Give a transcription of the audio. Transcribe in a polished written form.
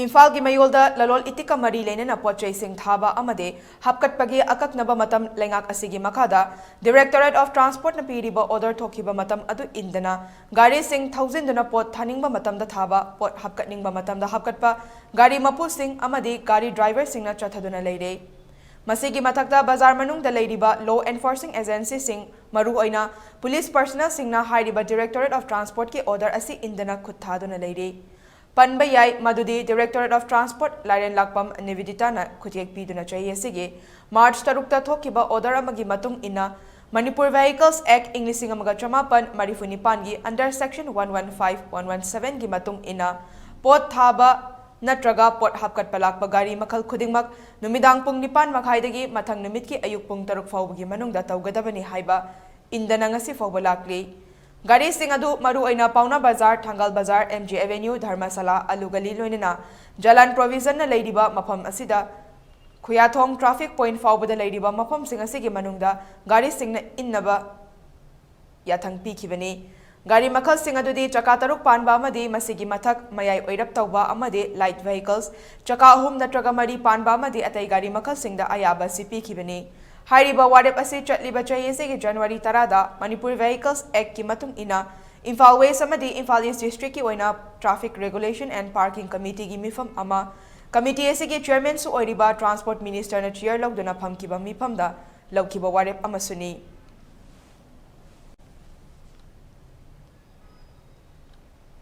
Imphal ki mayolda lalol etikka mari leinana pot chei sing thaba amadi hapkatpagi akaknaba matam leingak asigi makhada Directorate of Transport na piriba order thokhiba matam adu indana gaarising thoujinduna pot thaningba matamda thaba pot hapkatningba matamda hapkatpa gari mapu sing amadi gari driver sing na chathaduna leire masigi mathakta bazar manungda leiriba law enforcing agency sing maru oina police personnel sing na hairiba Directorate of Transport ki order asi indana khuthaduna leire Panba yai madudi Directorate of Transport Laren Lakpam Nivedita na Kutiek Piduna Chei Asigi March Tarukta Thokhiba order amagi matung ina Manipur Vehicles Act English Amaga Chamapan Marifuni Pangi under section 115-117 gi matung ina pot thaba natraga pot hapkatpa lakpa gari makhal khudingmak numidang pung nipan makhaidagi mathang numit ki ayuk pung taruk fawbagi manungda tawgadabani haiba indana ngasi fawba lakli Gari sing adu maru oina Pauna Bazar, Thangal Bazar, MG Avenue, Dharmasala, Alugali loinana Jalan Provision na leiriba mafam asida Khuyathong traffic point fawbada leiriba mafam sing asigi manungda gari sing na innaba yathang pikibani Gari makhal sing adudi chaka taruk panba amadi masigi mathak mayai oirap tawba amadi light vehicles chaka ahum natraga mari panba amadi atai gari makhal sing da ayaba si pikibani Hairiba warep asi chatliba chayesigi January 10 da Manipur Vehicles Act ki matung ina Imphal West amadi Imphal East District ki oina Traffic Regulation and Parking Committee gi mifam ama Committee asigi Chairman su oiriba Transport Minister na chair logduna phamkiba mifam da lawkiba warep amasuni